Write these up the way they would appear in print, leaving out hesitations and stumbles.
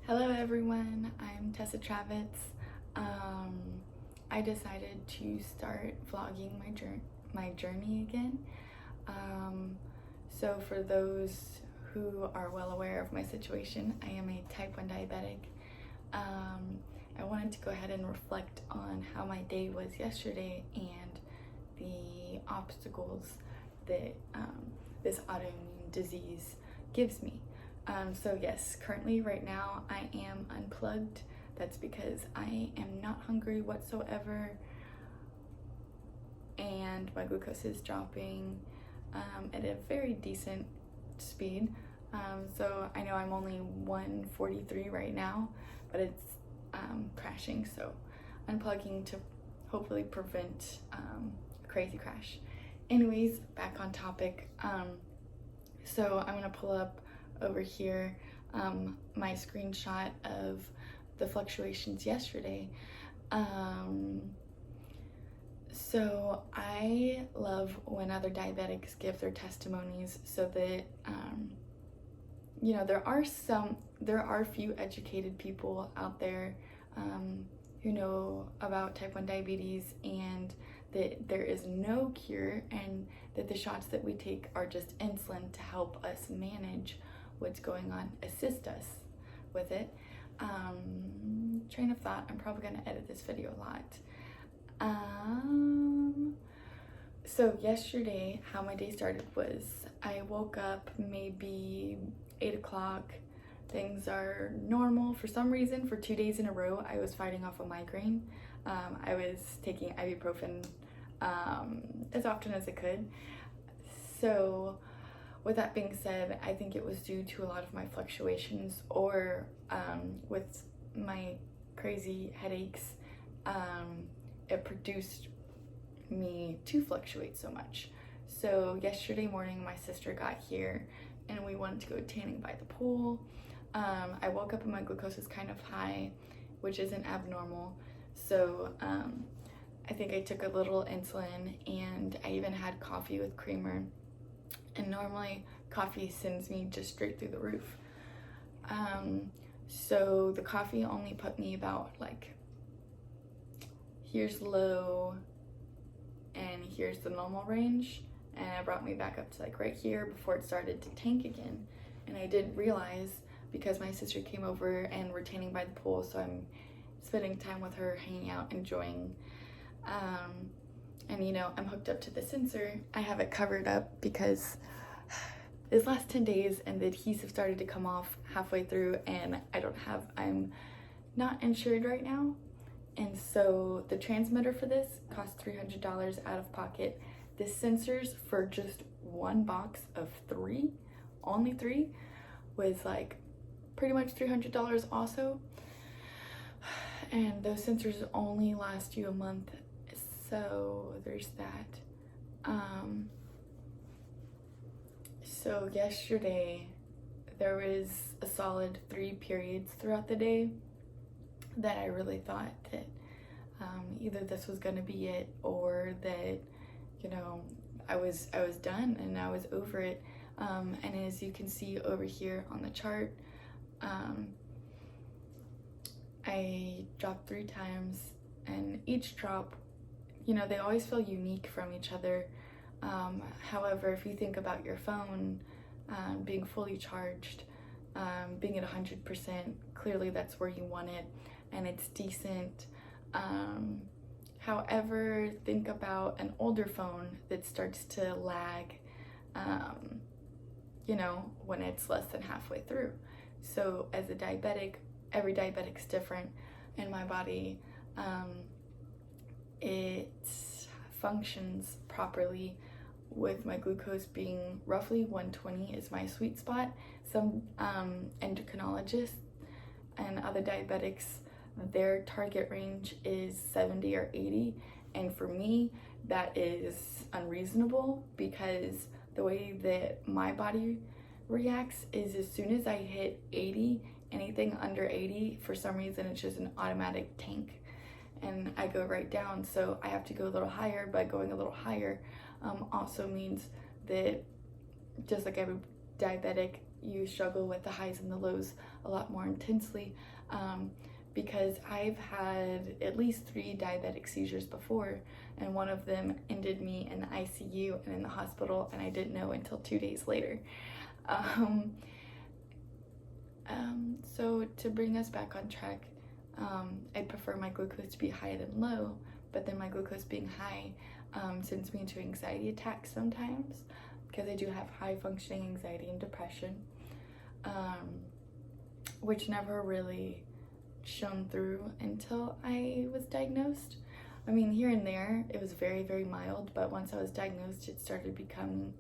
Hello everyone, I'm Tessa Travitz. I decided to start vlogging my journey again. So for those who are well aware of my situation, I am a type 1 diabetic. I wanted to go ahead and reflect on how my day was yesterday and the obstacles that this autoimmune disease gives me. So yes, currently right now I am unplugged. That's because I am not hungry whatsoever and my glucose is dropping at a very decent speed. So I know I'm only 143 right now, but it's crashing, so unplugging to hopefully prevent a crazy crash. Anyways, back on topic. So I'm gonna pull up over here my screenshot of the fluctuations yesterday. So I love when other diabetics give their testimonies, so that you know, there are few educated people out there who know about type 1 diabetes, and that there is no cure, and that the shots that we take are just insulin to help us manage what's going on, assist us with it. Train of thought, I'm probably gonna edit this video a lot. So yesterday, how my day started was I woke up maybe 8 o'clock. Things are normal. For some reason, for 2 days in a row, I was fighting off a migraine. I was taking ibuprofen as often as I could. So with that being said, I think it was due to a lot of my fluctuations, or with my crazy headaches, it produced me to fluctuate so much. So yesterday morning, my sister got here and we wanted to go tanning by the pool. I woke up and my glucose was kind of high, which isn't abnormal. So I think I took a little insulin, and I even had coffee with creamer. And normally coffee sends me just straight through the roof. So the coffee only put me about, like, here's low and here's the normal range, and it brought me back up to like right here before it started to tank again. And I didn't realize, because my sister came over and we're tanning by the pool, so I'm spending time with her, hanging out, enjoying. And you know, I'm hooked up to the sensor. I have it covered up because this last 10 days and the adhesive started to come off halfway through, and I'm not insured right now. And so the transmitter for this cost $300 out of pocket. The sensors for just one box of only three, was like pretty much $300 also. And those sensors only last you a month. So there's that. So yesterday there was a solid 3 periods throughout the day that I really thought that either this was gonna be it, or that, you know, I was done and I was over it. And as you can see over here on the chart, I dropped 3 times, and each drop, you know, they always feel unique from each other. However, if you think about your phone being fully charged, being at 100%, clearly that's where you want it, and it's decent. However, think about an older phone that starts to lag, you know, when it's less than halfway through. So as a diabetic, every diabetic's different. In my body, it functions properly with my glucose being roughly 120 is my sweet spot. Some endocrinologists and other diabetics, their target range is 70 or 80, and for me that is unreasonable, because the way that my body reacts is as soon as I hit 80, anything under 80, for some reason it's just an automatic tank and I go right down. So I have to go a little higher, but going a little higher also means that, just like every diabetic, you struggle with the highs and the lows a lot more intensely, because I've had at least 3 diabetic seizures before, and one of them ended me in the ICU and in the hospital, and I didn't know until 2 days later. So to bring us back on track, I'd prefer my glucose to be higher than low, but then my glucose being high sends me into anxiety attacks sometimes, because I do have high functioning anxiety and depression, which never really shone through until I was diagnosed. I mean, here and there it was very, very mild, but once I was diagnosed, it started becoming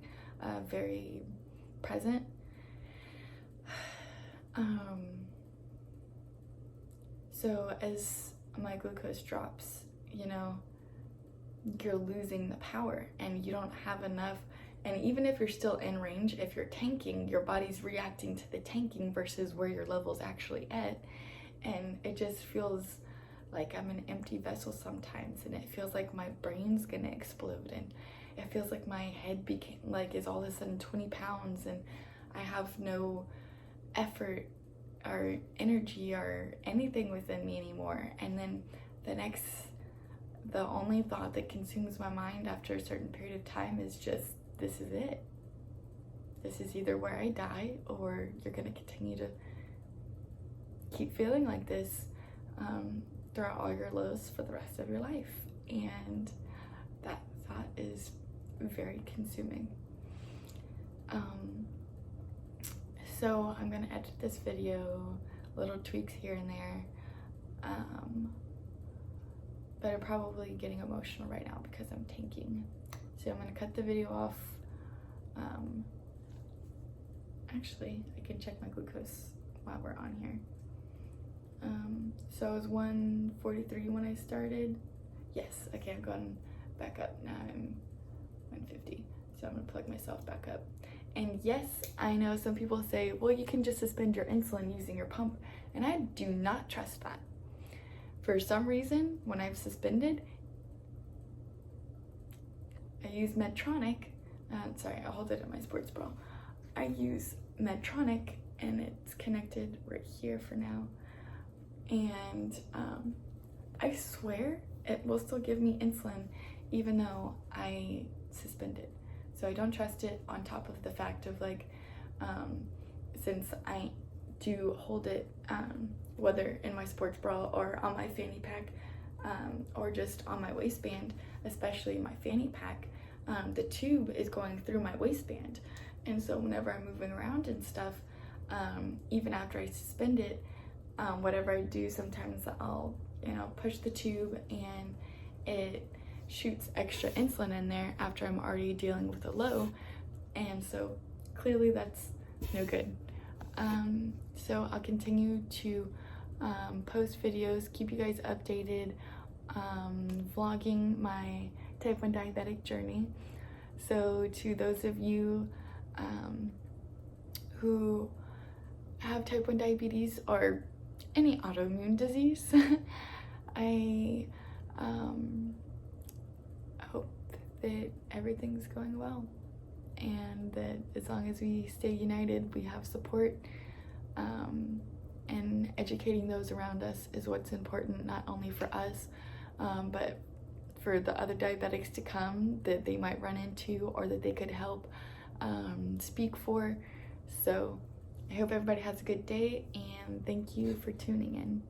very present. So as my glucose drops, you know, you're losing the power and you don't have enough. And even if you're still in range, if you're tanking, your body's reacting to the tanking versus where your level's actually at. And it just feels like I'm an empty vessel sometimes, and it feels like my brain's gonna explode, and it feels like my head is all of a sudden 20 pounds, and I have no effort or energy or anything within me anymore. And then the only thought that consumes my mind after a certain period of time is just, this is it. This is either where I die, or you're gonna continue to keep feeling like this throughout all your lows for the rest of your life. And that thought is very consuming. So I'm gonna edit this video, little tweaks here and there, but I'm probably getting emotional right now because I'm tanking. So I'm gonna cut the video off. Actually, I can check my glucose while we're on here. So I was 143 when I started. Yes, okay, I've gone back up. Now I'm 150. So I'm gonna plug myself back up. And yes, I know some people say, well, you can just suspend your insulin using your pump. And I do not trust that. For some reason, when I've suspended, I use Medtronic. Sorry, I'll hold it in my sports bra. I use Medtronic, and it's connected right here for now. And I swear it will still give me insulin even though I suspend it. So I don't trust it, on top of the fact of like, since I do hold it, whether in my sports bra or on my fanny pack, or just on my waistband, especially my fanny pack, the tube is going through my waistband. And so whenever I'm moving around and stuff, even after I suspend it, whatever I do, sometimes I'll, push the tube and it shoots extra insulin in there after I'm already dealing with a low. And so clearly that's no good. So I'll continue to post videos, keep you guys updated, vlogging my type 1 diabetic journey. So to those of you who have type 1 diabetes or any autoimmune disease, I hope that everything's going well, and that as long as we stay united, we have support, and educating those around us is what's important, not only for us, but for the other diabetics to come that they might run into or that they could help speak for. So I hope everybody has a good day, and thank you for tuning in.